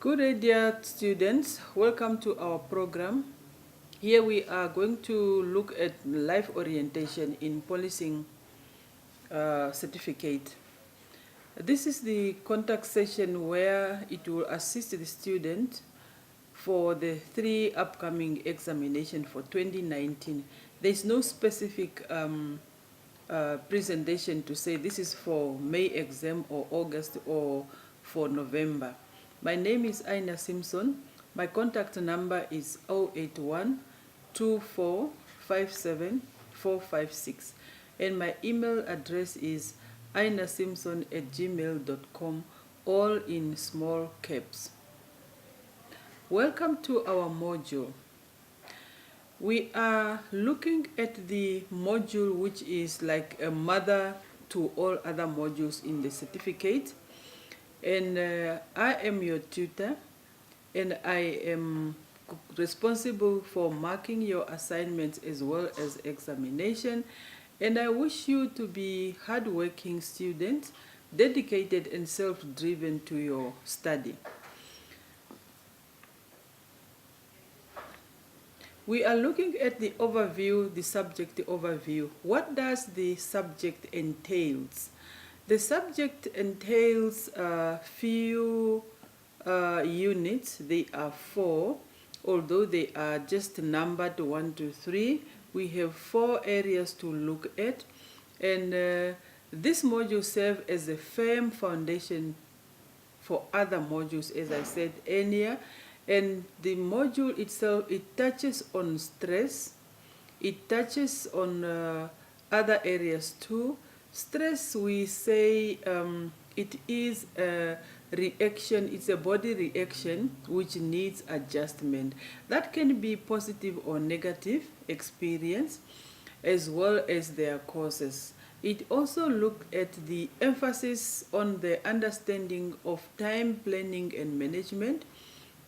Good day, dear students. Welcome to our program. Here we are going to look at life orientation in policing certificate. This is the contact session where it will assist the student for the 3 upcoming examination for 2019. There is no specific presentation to say this is for May exam or August or for November. My name is Aina Simpson. My contact number is 081 2457 456 and my email address is ainasimpson@gmail.com, all in small caps. Welcome to our module. We are looking at the module which is like a mother to all other modules in the certificate, and I am your tutor and I am responsible for marking your assignments as well as examination, and I wish you to be hardworking students, dedicated and self-driven to your study. We are looking at the overview, the subject overview. What does the subject entails? The subject entails a few units. They are 4, although they are just numbered 1 to 3. We have 4 areas to look at, and this module serves as a firm foundation for other modules, as I said earlier. And the module itself, it touches on stress, it touches on other areas too. Stress, we say it is a reaction, it's a body reaction which needs adjustment. That can be positive or negative experience, as well as their causes. It also looked at the emphasis on the understanding of time planning and management.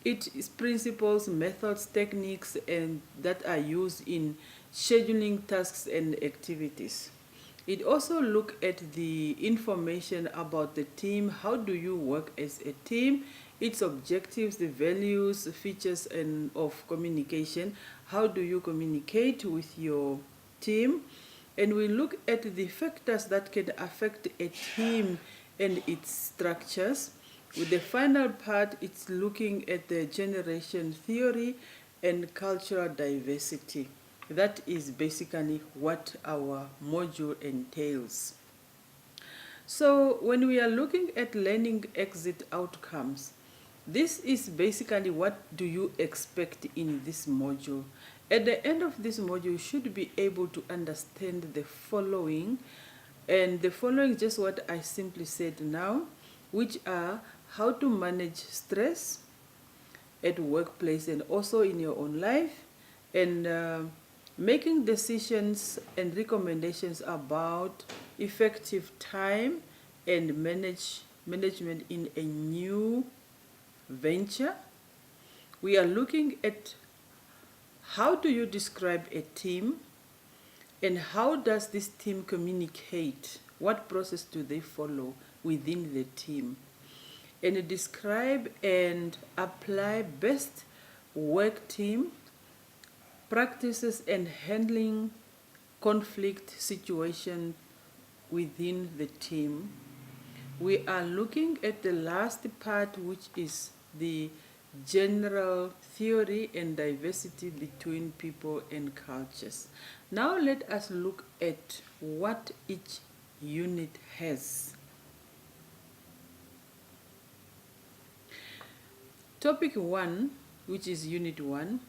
It is principles, methods, techniques, and that are used in scheduling tasks and activities. It also looked at the information about the team. How do you work as a team? Its objectives, the values, features and of communication. How do you communicate with your team? And we look at the factors that can affect a team and its structures. With the final part, it's looking at the generation theory and cultural diversity. That is basically what our module entails. So when we are looking at learning exit outcomes, this is basically what do you expect in this module. At the end of this module, you should be able to understand the following, and the following is just what I simply said now, which are how to manage stress at workplace and also in your own life, and making decisions and recommendations about effective time and management in a new venture. We are looking at how do you describe a team and how does this team communicate? What process do they follow within the team? And describe and apply best work team practices and handling conflict situation within the team. We are looking at the last part, which is the general theory and diversity between people and cultures. Now let us look at what each unit has. Topic 1, which is Unit 1,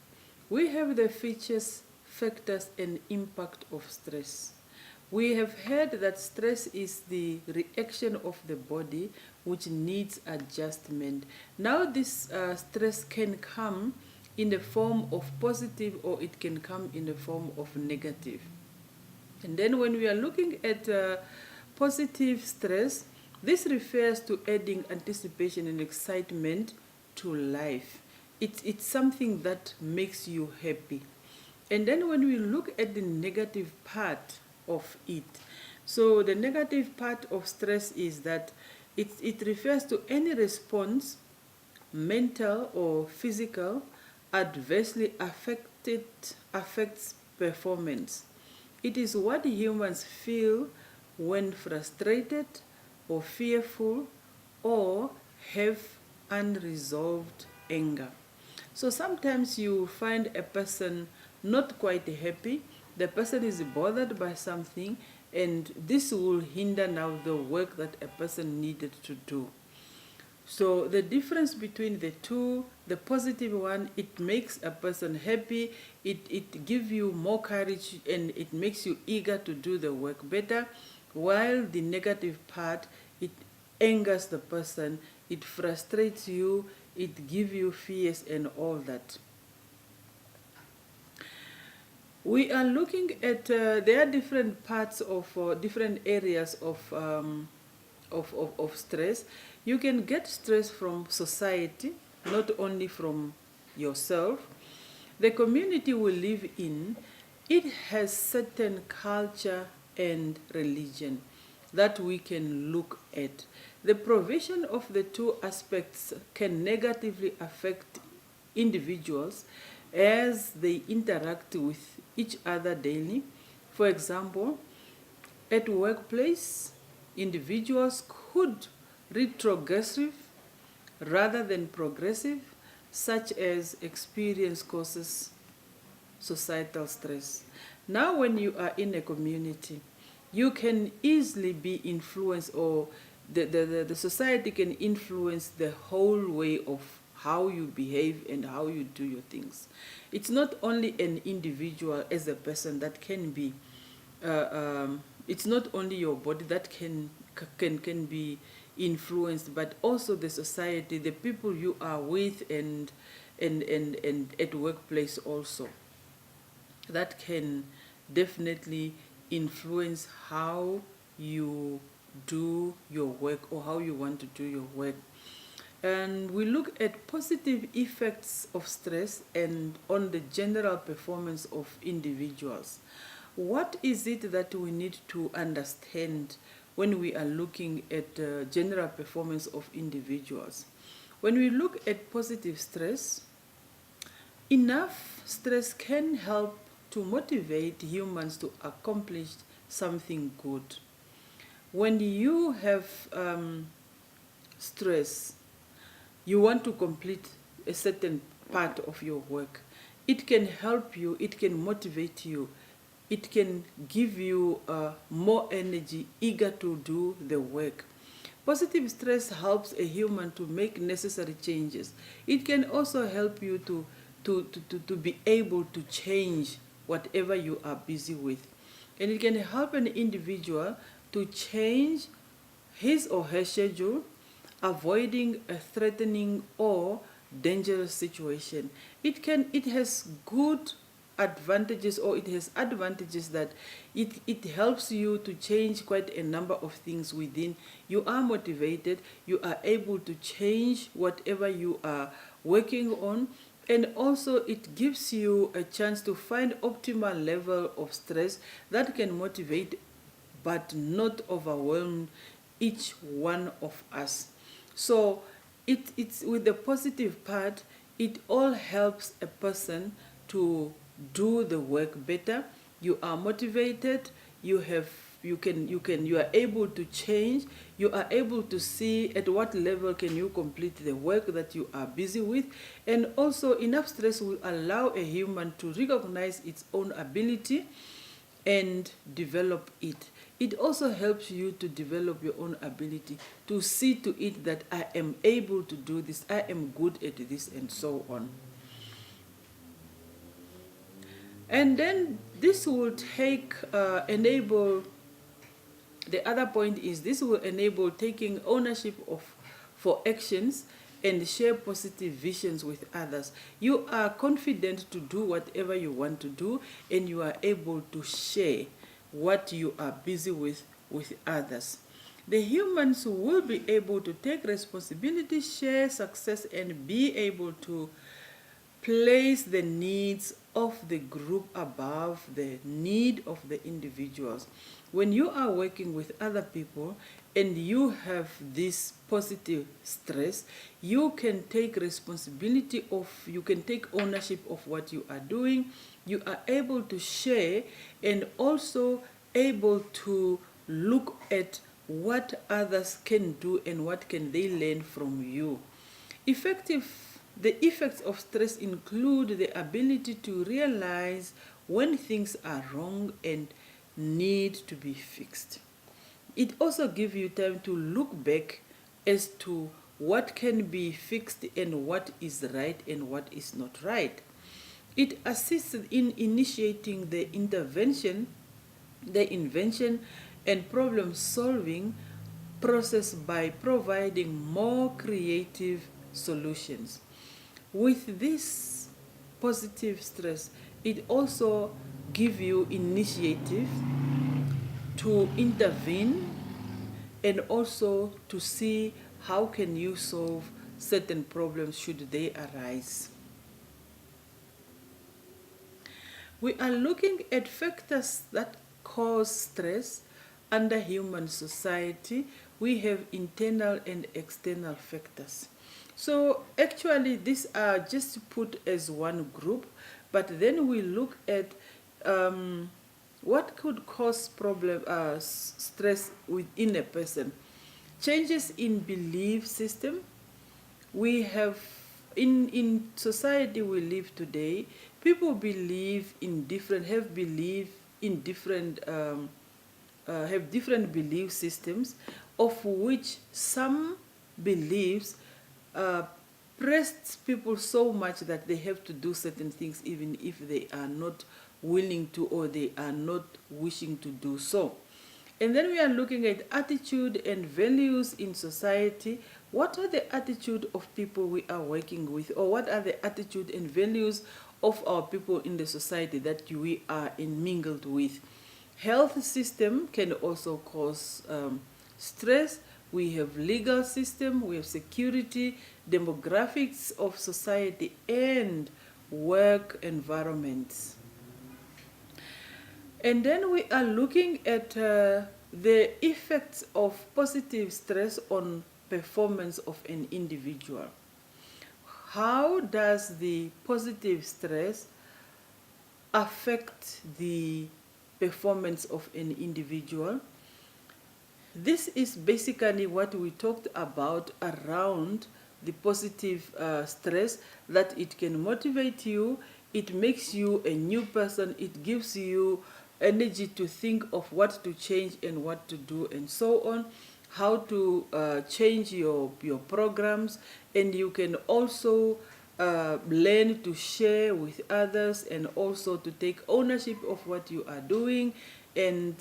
we have the features, factors, and impact of stress. We have heard that stress is the reaction of the body which needs adjustment. Now this stress can come in the form of positive or it can come in the form of negative. And then when we are looking at positive stress, this refers to adding anticipation and excitement to life. It's something that makes you happy. And then when we look at the negative part of it, so the negative part of stress is that it refers to any response mental or physical, adversely affects performance. It is what humans feel when frustrated or fearful or have unresolved anger. So sometimes you find a person not quite happy, the person is bothered by something, and this will hinder now the work that a person needed to do. So the difference between the two, the positive one, it makes a person happy, it gives you more courage, and it makes you eager to do the work better, while the negative part, it angers the person, it frustrates you, it gives you fears and all that. We are looking at, there are different parts of, different areas of stress. You can get stress from society, not only from yourself. The community we live in, it has certain culture and religion that we can look at. The provision of the two aspects can negatively affect individuals as they interact with each other daily. For example, at workplace, individuals could retrogressive rather than progressive, such as experience causes societal stress. Now when you are in a community, you can easily be influenced, or the society can influence the whole way of how you behave and how you do your things. It's not only an individual as a person that can be, it's not only your body that can be influenced, but also the society, the people you are with, and at workplace also. That can definitely influence how you do your work or how you want to do your work. And we look at positive effects of stress and on the general performance of individuals. What is it that we need to understand when we are looking at the general performance of individuals? When we look at positive stress, enough stress can help to motivate humans to accomplish something good. When you have stress, you want to complete a certain part of your work. It can help you, it can motivate you, it can give you more energy, eager to do the work. Positive stress helps a human to make necessary changes. It can also help you to be able to change whatever you are busy with. And it can help an individual to change his or her schedule, avoiding a threatening or dangerous situation. It has good advantages, or it has advantages that it helps you to change quite a number of things within. You are motivated, you are able to change whatever you are working on, and also it gives you a chance to find optimal level of stress that can motivate but not overwhelm each one of us. So it's with the positive part, it all helps a person to do the work better. You are motivated, you are able to change, you are able to see at what level can you complete the work that you are busy with. And also enough stress will allow a human to recognize its own ability and develop it. It also helps you to develop your own ability, to see to it that I am able to do this, I am good at this, and so on. And then this will enable, the other point is this will enable taking ownership for actions and share positive visions with others. You are confident to do whatever you want to do, and you are able to share what you are busy with others. The humans will be able to take responsibility, share success, and be able to place the needs of the group above the need of the individuals. When you are working with other people and you have this positive stress, you can take responsibility of, you can take ownership of what you are doing. You are able to share and also able to look at what others can do and what can they learn from you. The effects of stress include the ability to realize when things are wrong and need to be fixed. It also gives you time to look back as to what can be fixed and what is right and what is not right. It assists in initiating the invention and problem solving process by providing more creative solutions. With this positive stress, it also gives you initiative to intervene and also to see how can you solve certain problems should they arise. We are looking at factors that cause stress under human society. We have internal and external factors. So actually these are just put as one group, but then we look at what could cause stress within a person. Changes in belief system. We have in society we live today, people believe in different have different belief systems, of which some beliefs press people so much that they have to do certain things even if they are not willing to or they are not wishing to do so. And then we are looking at attitude and values in society. What are the attitude of people we are working with, or what are the attitude and values of our people in the society that we are mingled with? Health system can also cause stress. We have legal system, we have security, demographics of society, and work environments. And then we are looking at the effects of positive stress on performance of an individual. How does the positive stress affect the performance of an individual? This is basically what we talked about around the positive stress, that it can motivate you, it makes you a new person, it gives you energy to think of what to change and what to do and so on, how to change your programs, and you can also learn to share with others and also to take ownership of what you are doing, and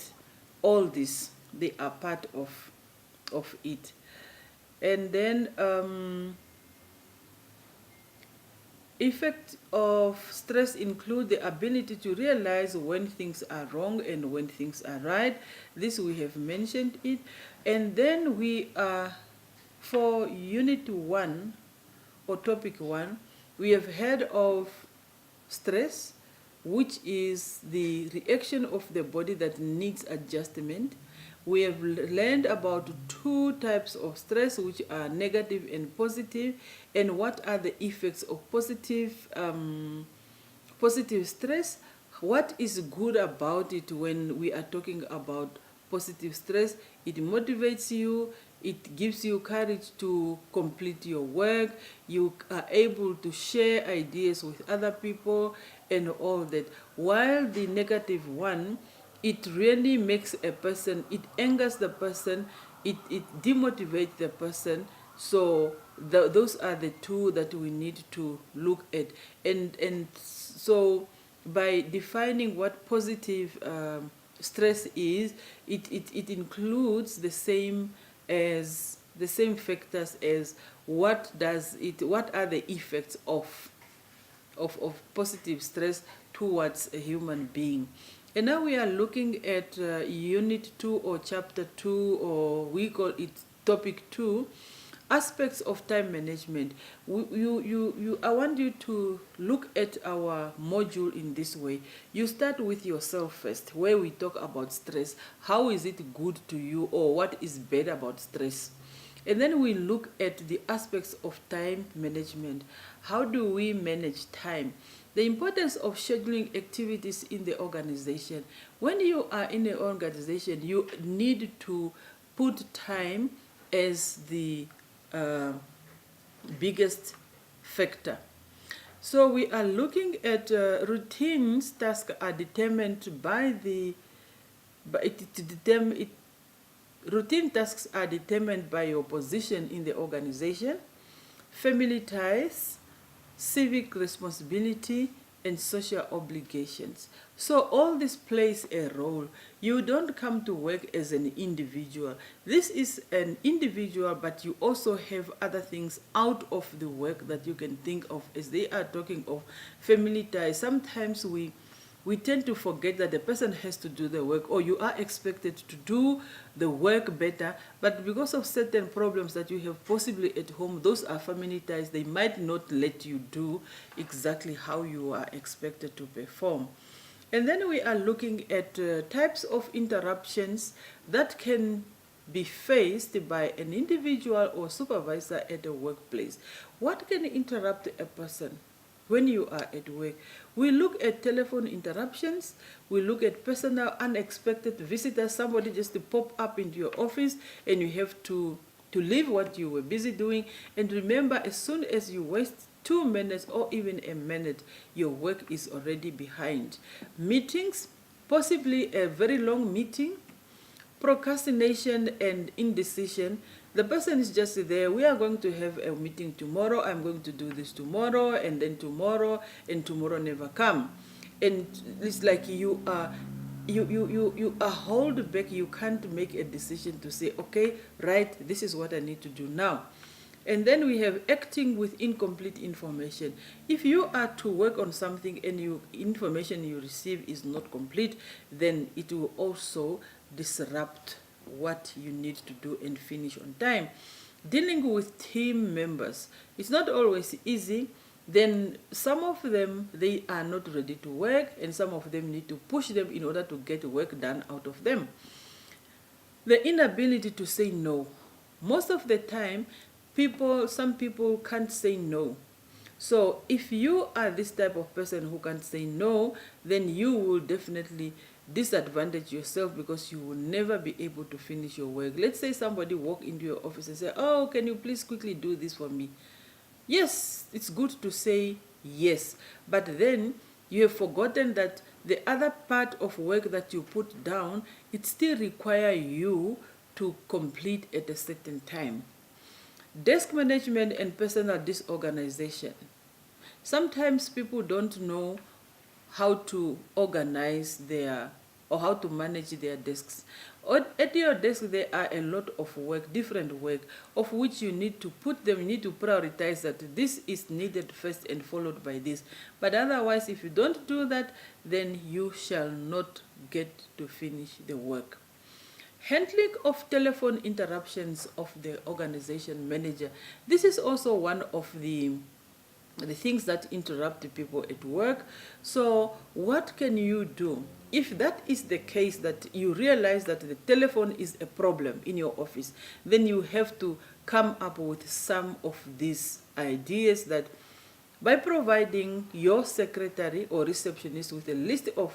all this, they are part of it. And then effect of stress include the ability to realize when things are wrong and when things are right. This we have mentioned it. And then we are, for unit 1 or topic 1, we have heard of stress, which is the reaction of the body that needs adjustment. We have learned about 2 types of stress, which are negative and positive, and what are the effects of positive stress. What is good about it when we are talking about positive stress? It motivates you, it gives you courage to complete your work, you are able to share ideas with other people and all that. While the negative one, it really makes a person, it angers the person, it demotivates the person. So those are the 2 that we need to look at. And so by defining what positive stress is, it includes the same factors as what are the effects of positive stress towards a human being. And now we are looking at unit 2 or chapter 2, or we call it topic 2, aspects of time management. I want you to look at our module in this way. You start with yourself first, where we talk about stress. How is it good to you, or what is bad about stress? And then we look at the aspects of time management. How do we manage time? The importance of scheduling activities in the organization. When you are in an organization, you need to put time as the biggest factor. So we are looking at routines. Tasks are determined by the routine tasks are determined by your position in the organization, family ties, civic responsibility, and social obligations. So all this plays a role. You don't come to work as an individual. This is an individual, but you also have other things out of the work that you can think of as they are talking of family ties. Sometimes we tend to forget that the person has to do the work, or you are expected to do the work better, but because of certain problems that you have possibly at home, those are family ties, they might not let you do exactly how you are expected to perform. And then we are looking at types of interruptions that can be faced by an individual or supervisor at a workplace. What can interrupt a person when you are at work? We look at telephone interruptions, we look at personal unexpected visitors, somebody just to pop up into your office and you have to leave what you were busy doing. And remember, as soon as you waste 2 minutes or even a minute, your work is already behind. Meetings, possibly a very long meeting, procrastination and indecision. The person is just there. We are going to have a meeting tomorrow. I'm going to do this tomorrow, and then tomorrow, and tomorrow never come. And it's like you are held back. You can't make a decision to say, okay, right, this is what I need to do now. And then we have acting with incomplete information. If you are to work on something and information you receive is not complete, then it will also disrupt what you need to do and finish on time. Dealing with team members, it's not always easy. Then some of them, they are not ready to work, and some of them need to push them in order to get work done out of them. The inability to say no. Most of the time, some people can't say no. So if you are this type of person who can't say no, then you will definitely disadvantage yourself, because you will never be able to finish your work. Let's say somebody walk into your office and say, oh, can you please quickly do this for me? Yes, it's good to say yes, but then you have forgotten that the other part of work that you put down, it still requires you to complete at a certain time. Desk management and personal disorganization. Sometimes people don't know how to organize or how to manage their desks. At your desk, there are a lot of work, different work, of which you need to put them, you need to prioritize that this is needed first and followed by this. But otherwise, if you don't do that, then you shall not get to finish the work. Handling of telephone interruptions of the organization manager. This is also one of the things that interrupt the people at work. So what can you do? If that is the case, that you realize that the telephone is a problem in your office, then you have to come up with some of these ideas, that by providing your secretary or receptionist with a list of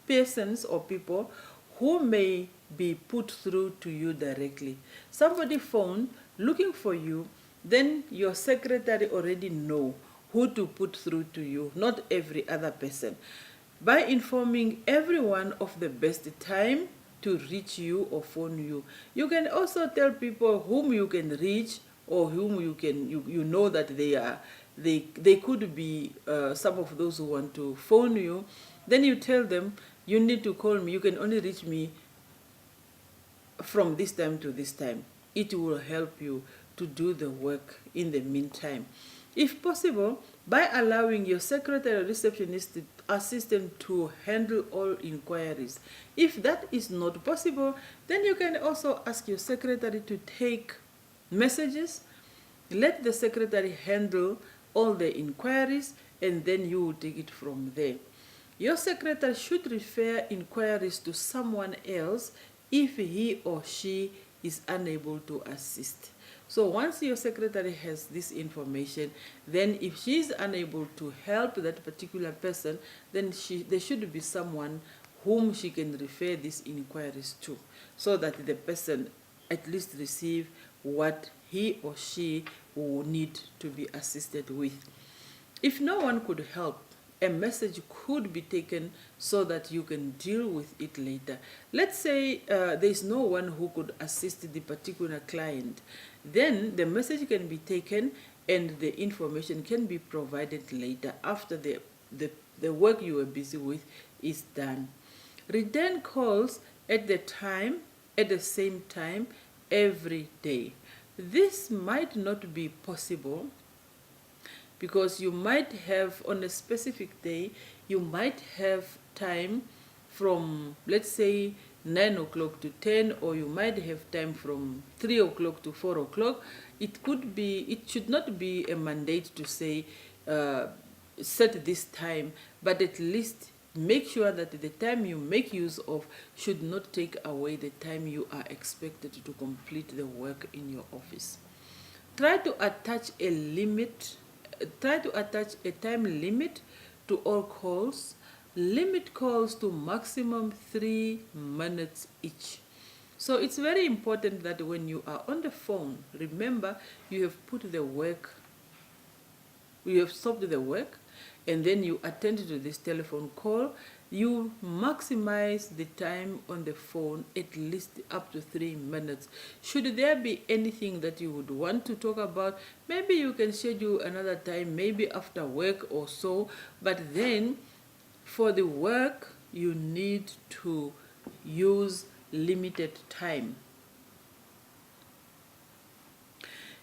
persons or people who may be put through to you directly. Somebody phone looking for you, then your secretary already know who to put through to you, not every other person. By informing everyone of the best time to reach you or phone you. You can also tell people whom you can reach, or whom you know that they could be some of those who want to phone you. Then you tell them, you need to call me, you can only reach me from this time to this time. It will help you to do the work in the meantime. If possible, by allowing your secretary or receptionist assistant to handle all inquiries. If that is not possible, then you can also ask your secretary to take messages Let the secretary handle all the inquiries, and then you will take it from there. Your secretary should refer inquiries to someone else if he or she is unable to assist. So once your secretary has this information, then if she is unable to help that particular person, then there should be someone whom she can refer these inquiries to, so that the person at least receive what he or she will need to be assisted with. If no one could help, a message could be taken so that you can deal with it later. Let's say there is no one who could assist the particular client. Then the message can be taken and the information can be provided later after the work you were busy with is done. Return calls at the same time every day. This might not be possible because you might have, on a specific day, you might have time from, let's say, 9 o'clock to 10, or you might have time from 3 o'clock to 4 o'clock. It should not be a mandate to say, set this time, but at least make sure that the time you make use of should not take away the time you are expected to complete the work in your office. Try to attach a time limit to all calls. Limit calls to maximum 3 minutes each. So it's very important that when you are on the phone, remember you have stopped the work, and then you attend to this telephone call. You maximize the time on the phone at least up to 3 minutes. Should there be anything that you would want to talk about, maybe you can schedule another time, maybe after work or so, but then for the work you need to use limited time.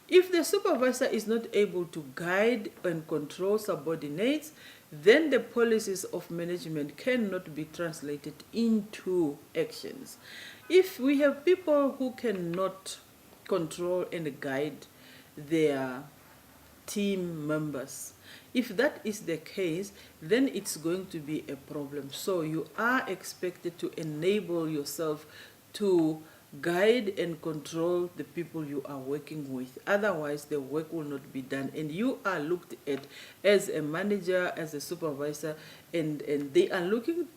If the supervisor is not able to guide and control subordinates, then the policies of management cannot be translated into actions. If we have people who cannot control and guide their team members, if that is the case, then it's going to be a problem. So you are expected to enable yourself to guide and control the people you are working with. Otherwise, the work will not be done. And you are looked at as a manager, as a supervisor, and they are looking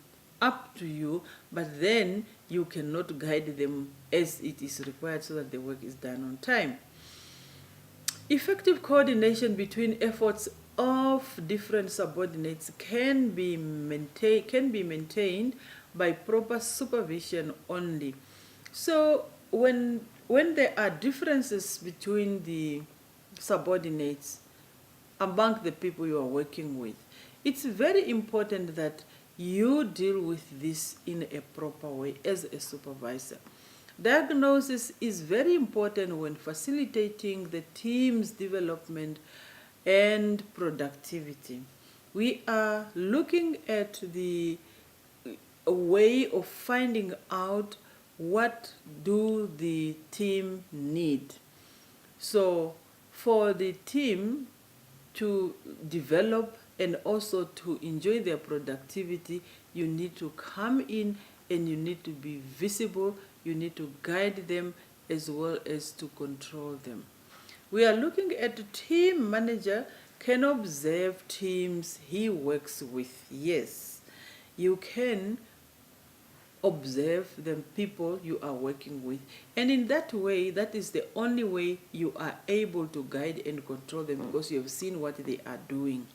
up to you, but then you cannot guide them as it is required so that the work is done on time. Effective coordination between efforts of different subordinates can be maintained by proper supervision only. So when there are differences between the subordinates among the people you are working with, it's very important that you deal with this in a proper way as a supervisor. Diagnosis is very important when facilitating the team's development and productivity. We are looking at the way of finding out what do the team need. So for the team to develop and also to enjoy their productivity, you need to come in and you need to be visible, you need to guide them as well as to control them. We are looking at the team manager can observe teams he works with. Yes, you can observe the people you are working with, and in that way, that is the only way you are able to guide and control them, because you have seen what they are doing.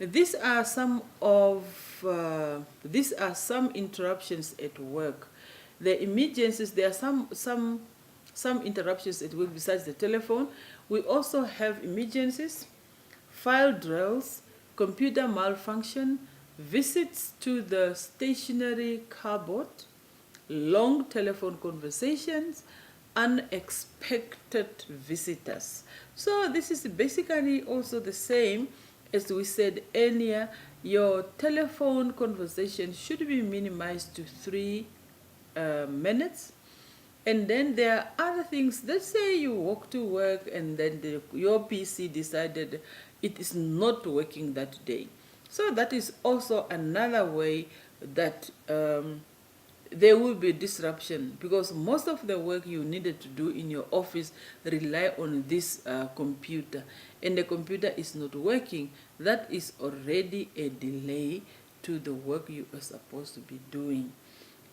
These are some interruptions at work. The emergencies, there are some interruptions at work besides the telephone. We also have emergencies, file drills, computer malfunction, visits to the stationary cupboard, long telephone conversations, unexpected visitors. So this is basically also the same as we said earlier. Your telephone conversation should be minimized to 3 minutes, And then there are other things. Let's say you walk to work and then your PC decided it is not working that day. So that is also another way that there will be disruption, because most of the work you needed to do in your office rely on this computer, and the computer is not working. That is already a delay to the work you are supposed to be doing.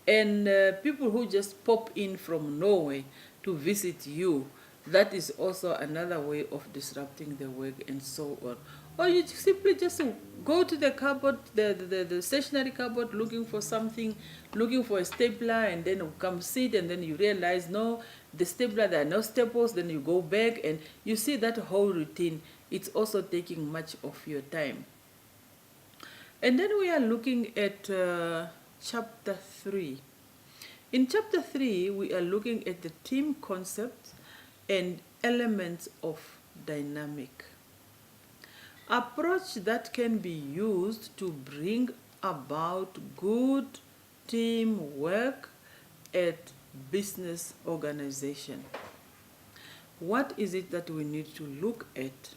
And people who just pop in from nowhere to visit you, that is also another way of disrupting the work, and so on. Or you simply just go to the cupboard, the stationery cupboard, looking for something, looking for a stapler, and then come sit, and then you realize, no, the stapler, there are no staples. Then you go back, and you see that whole routine. It's also taking much of your time. And then we are looking at chapter 3. In chapter 3, we are looking at the team concepts and elements of dynamic. Approach that can be used to bring about good teamwork at business organization. What is it that we need to look at?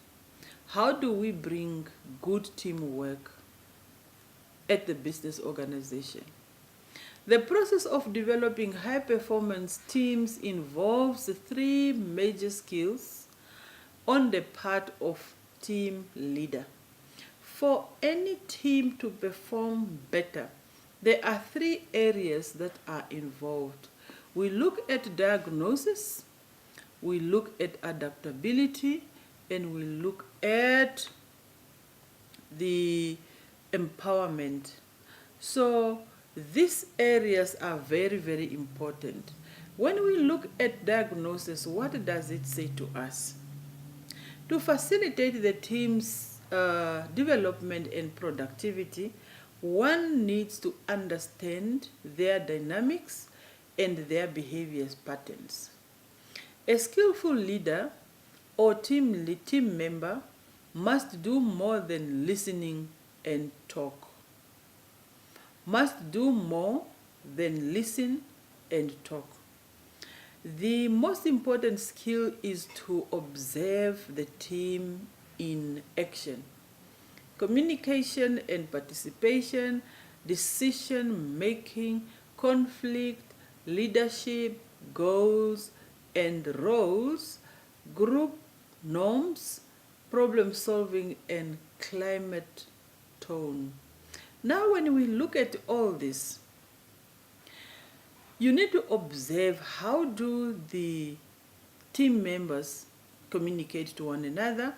How do we bring good teamwork at the business organization? The process of developing high-performance teams involves 3 major skills on the part of team leader. For any team to perform better, there are 3 areas that are involved. We look at diagnosis, we look at adaptability, and we look at the empowerment. So these areas are very, very important. When we look at diagnosis, what does it say to us? To facilitate the team's development and productivity, one needs to understand their dynamics and their behavior patterns. A skillful leader or team member must do more than listening and talk. Must do more than listen and talk. The most important skill is to observe the team in action. Communication and participation, decision making, conflict, leadership, goals and roles, group norms, problem solving, and climate tone. Now when we look at all this, you need to observe how do the team members communicate to one another,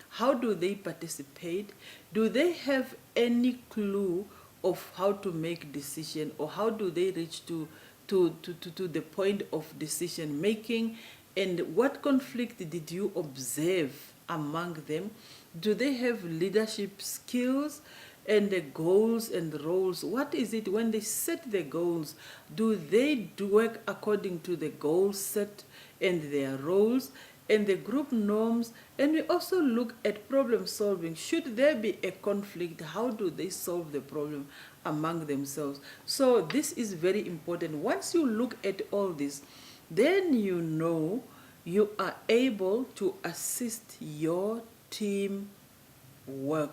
how do they participate, do they have any clue of how to make decision, or how do they reach to the point of decision making, and what conflict did you observe among them? Do they have leadership skills? And the goals and the roles, what is it when they set the goals? Do they work according to the goals set and their roles and the group norms? And we also look at problem solving. Should there be a conflict, how do they solve the problem among themselves? So this is very important. Once you look at all this, then you know you are able to assist your team work,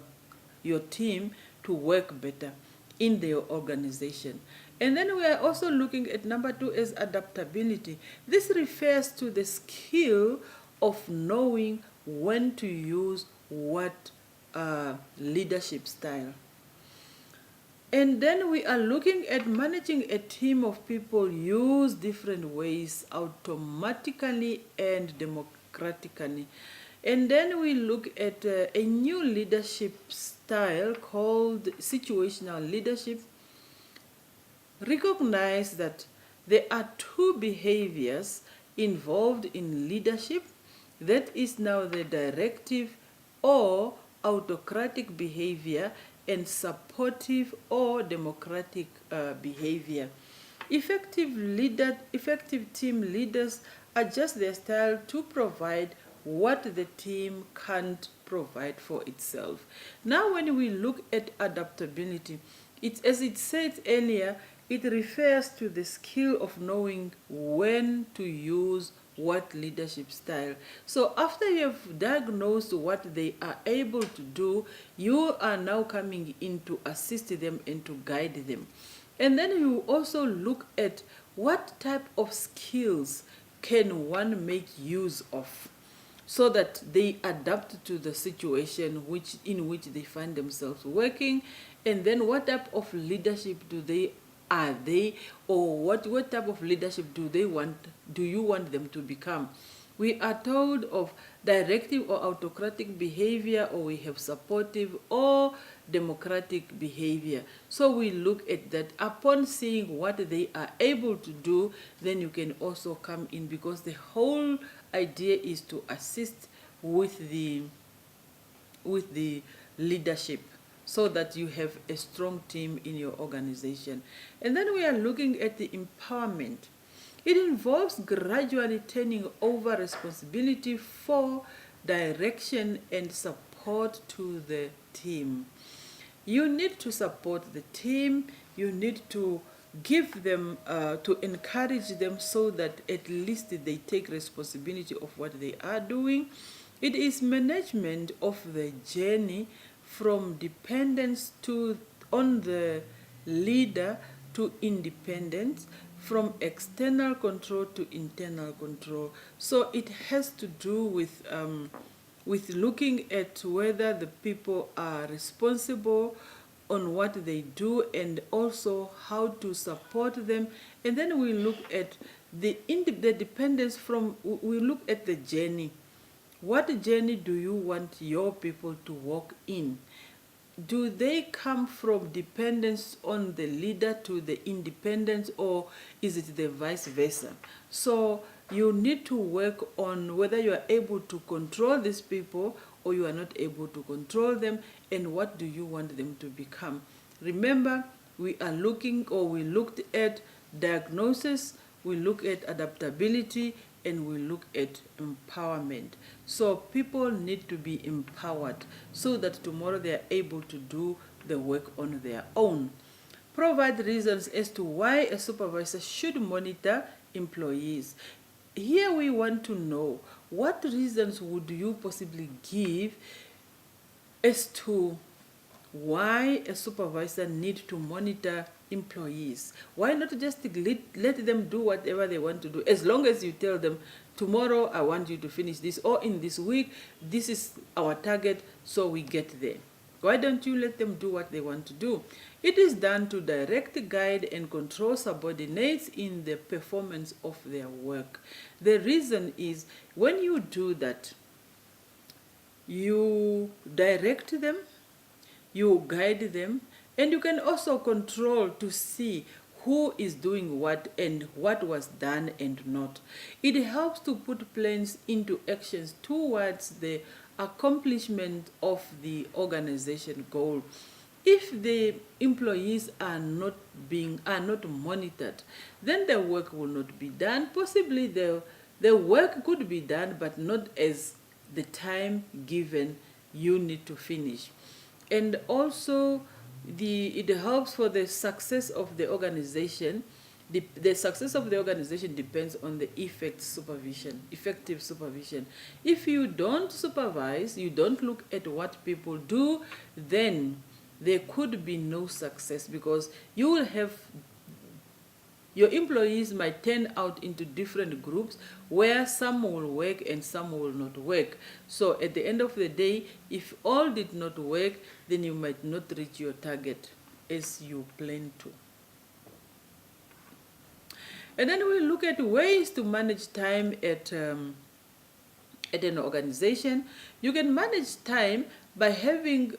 your team to work better in their organization. And then we are also looking at number 2 as adaptability. This refers to the skill of knowing when to use what leadership style. And then we are looking at managing a team of people use different ways, automatically and democratically. And then we look at a new leadership style called situational leadership. Recognize that there are 2 behaviors involved in leadership. That is now the directive or autocratic behavior and supportive or democratic behavior. Effective team leaders adjust their style to provide what the team can't provide for itself. Now when we look at adaptability, it's as it said earlier, it refers to the skill of knowing when to use what leadership style. So after you have diagnosed what they are able to do, you are now coming in to assist them and to guide them. And then you also look at what type of skills can one make use of, so that they adapt to the situation in which they find themselves working. And then what type of leadership are they, or what type of leadership do you want them to become? We are told of directive or autocratic behavior, or we have supportive or democratic behavior. So we look at that. Upon seeing what they are able to do, then you can also come in, because the whole idea is to assist with the leadership, so that you have a strong team in your organization. And then we are looking at the empowerment. It involves gradually turning over responsibility for direction and support to the team. You need to support the team. You need to give them, to encourage them, so that at least they take responsibility of what they are doing. It is management of the journey from dependence on the leader to independence, from external control to internal control. So it has to do with looking at whether the people are responsible on what they do, and also how to support them. And then we look at the dependence we look at the journey. What journey do you want your people to walk in? Do they come from dependence on the leader to the independence, or is it the vice versa? So you need to work on whether you are able to control these people, or you are not able to control them, and what do you want them to become. Remember, we looked at diagnosis, we look at adaptability, and we look at empowerment. So people need to be empowered, so that tomorrow they are able to do the work on their own. Provide reasons as to why a supervisor should monitor employees. Here we want to know, what reasons would you possibly give as to why a supervisor needs to monitor employees? Why not just let them do whatever they want to do, as long as you tell them, tomorrow I want you to finish this, or in this week, this is our target, so we get there. Why don't you let them do what they want to do? It is done to direct, guide, and control subordinates in the performance of their work. The reason is, when you do that, you direct them, you guide them, and you can also control to see who is doing what and what was done and not. It helps to put plans into actions towards the accomplishment of the organization goal. If the employees are not monitored, then the work will not be done. Possibly the work could be done, but not as the time given you need to finish. And also, it helps for the success of the organization. The success of the organization depends on the effective supervision. If you don't supervise, you don't look at what people do, then there could be no success, because you will have, your employees might turn out into different groups, where some will work and some will not work. So at the end of the day, if all did not work, then you might not reach your target as you plan to. And then we look at ways to manage time at an organization. You can manage time by having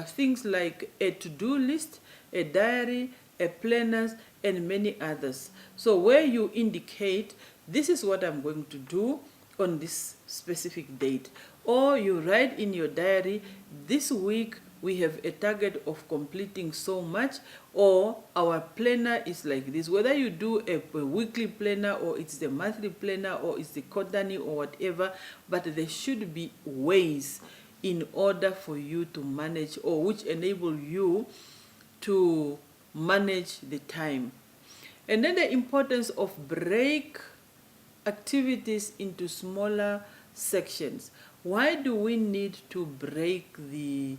things like a to-do list, a diary, a planners, and many others. So where you indicate, this is what I'm going to do on this specific date. Or you write in your diary, this week we have a target of completing so much, or our planner is like this. Whether you do a weekly planner, or it's the monthly planner, or it's the quarterly, or whatever, but there should be ways in order for you to manage, or which enable you to manage the time. And then the importance of break activities into smaller sections. Why do we need to break the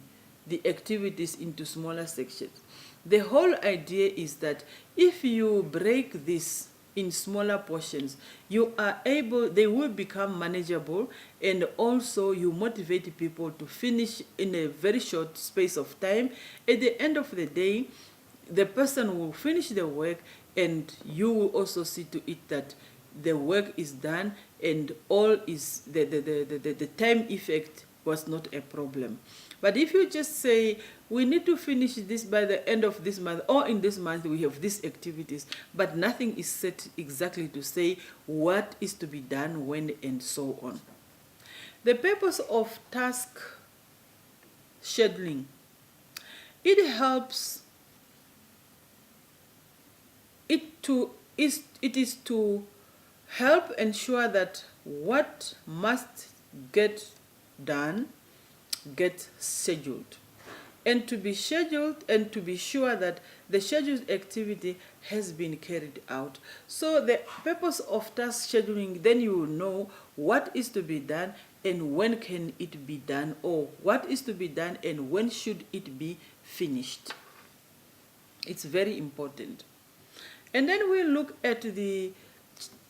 activities into smaller sections? The whole idea is that if you break this in smaller portions, you are able, they will become manageable, and also you motivate people to finish in a very short space of time. At the end of the day, the person will finish the work, and you will also see to it that the work is done, and all is the time effect was not a problem. But if you just say, we need to finish this by the end of this month, or in this month we have these activities, but nothing is set exactly to say what is to be done when and so on. The purpose of task scheduling, it helps it is to help ensure that what must get done get scheduled, and to be scheduled, and to be sure that the scheduled activity has been carried out. So the purpose of task scheduling, then you will know what is to be done and when can it be done, or what is to be done and when should it be finished. It's very important. And then we look at the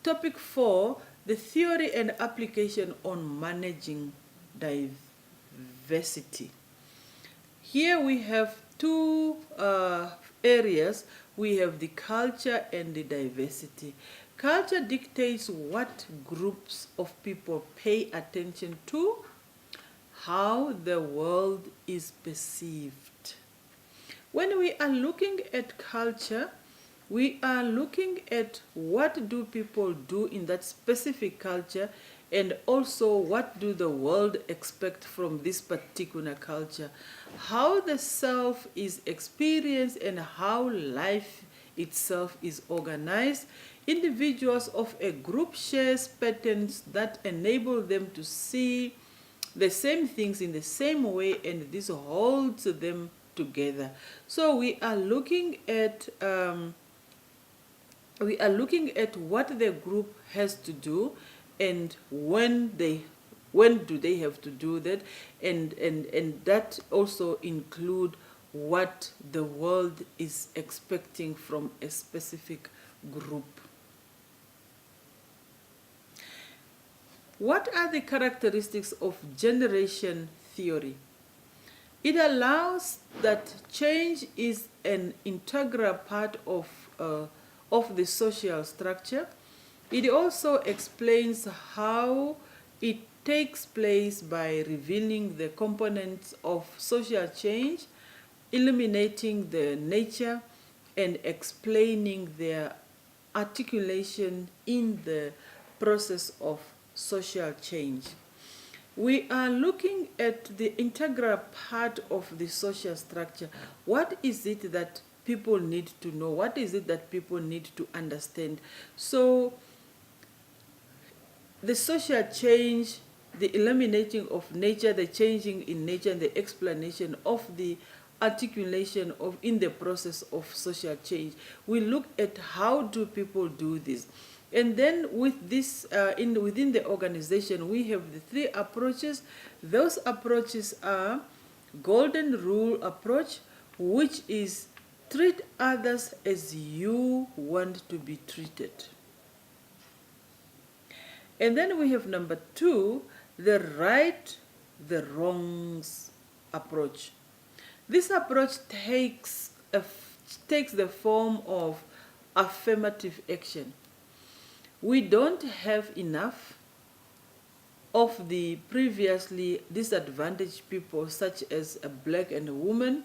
topic 4, the theory and application on managing diversity. Here we have two areas. We have the culture and the diversity. Culture dictates what groups of people pay attention to, how the world is perceived. When we are looking at culture, we are looking at what do people do in that specific culture, and also what do the world expect from this particular culture, how the self is experienced and how life itself is organized. Individuals of a group shares patterns that enable them to see the same things in the same way, and this holds them together. So we are looking at what the group has to do, and when do they have to do that, and that also include what the world is expecting from a specific group. What are the characteristics of generation theory? It allows that change is an integral part of the social structure. It also explains how it takes place by revealing the components of social change, illuminating the nature, and explaining their articulation in the process of social change. We are looking at the integral part of the social structure. What is it that people need to know? What is it that people need to understand? So the social change, the illuminating of nature, the changing in nature, and the explanation of the articulation of in the process of social change. We look at how do people do this. And then with this, within the organization, we have the 3 approaches. Those approaches are golden rule approach, which is treat others as you want to be treated. And then we have number 2, the right, the wrongs approach. This approach takes the form of affirmative action. We don't have enough of the previously disadvantaged people, such as a black and a woman,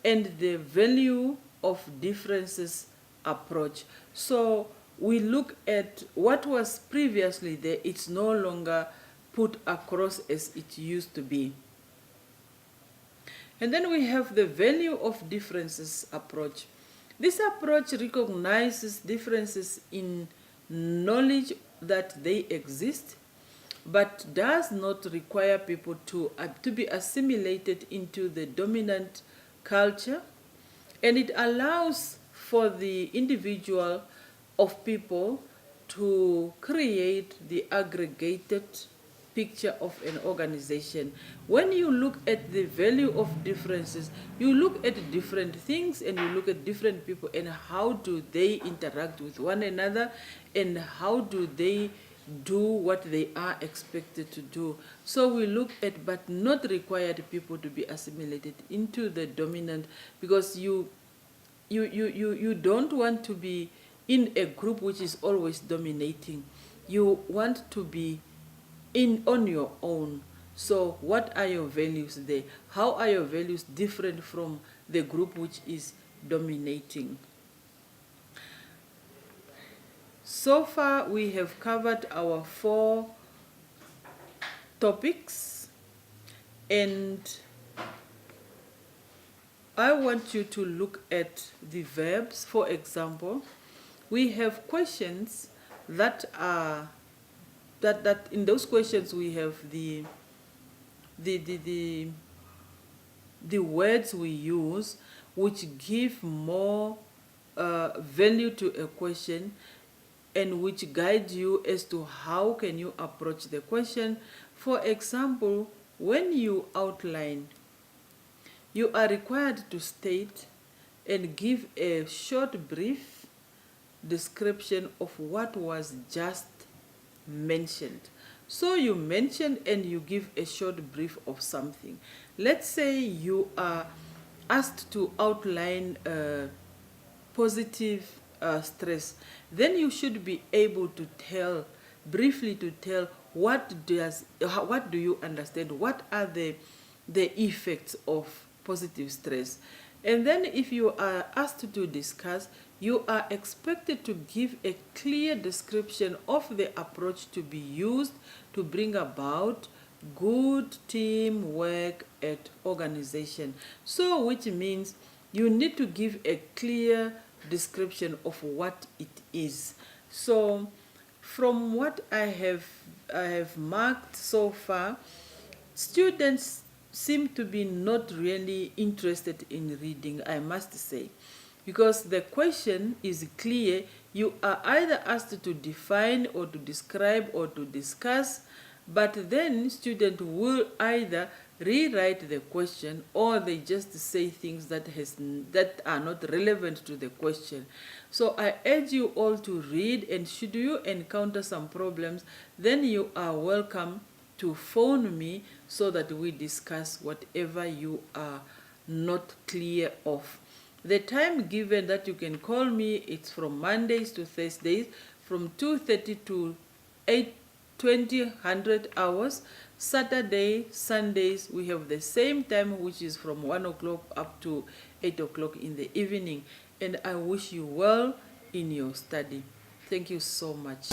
and the value of differences approach. So we look at what was previously there, it's no longer put across as it used to be. And then we have the value of differences approach. This approach recognizes differences in knowledge that they exist, but does not require people to be assimilated into the dominant culture. And it allows for the individual of people to create the aggregated picture of an organization. When you look at the value of differences, you look at different things and you look at different people and how do they interact with one another and how do they do what they are expected to do. So we look at but not required people to be assimilated into the dominant, because you don't want to be in a group which is always dominating. You want to be on your own. So what are your values there? How are your values different from the group which is dominating? So far we have covered our 4 topics, and I want you to look at the verbs. For example, we have questions that are that in those questions we have the words we use which give more value to a question and which guide you as to how can you approach the question. For example, when you outline, you are required to state and give a short brief description of what was just mentioned. So you mention and you give a short brief of something. Let's say you are asked to outline positive stress. Then you should be able to briefly tell what do you understand, what are the effects of positive stress. And then if you are asked to discuss, you are expected to give a clear description of the approach to be used to bring about good teamwork at organization. So which means you need to give a clear description of what it is. So from what I have marked so far, students seem to be not really interested in reading, I must say, because the question is clear. You are either asked to define or to describe or to discuss, but then students will either rewrite the question or they just say things that are not relevant to the question. So I urge you all to read, and should you encounter some problems, then you are welcome to phone me so that we discuss whatever you are not clear of. The time given that you can call me, it's from Mondays to Thursdays from 2:30 to 8:20 hours. Saturday, Sundays, we have the same time, which is from 1 o'clock up to 8 o'clock in the evening. And I wish you well in your study. Thank you so much.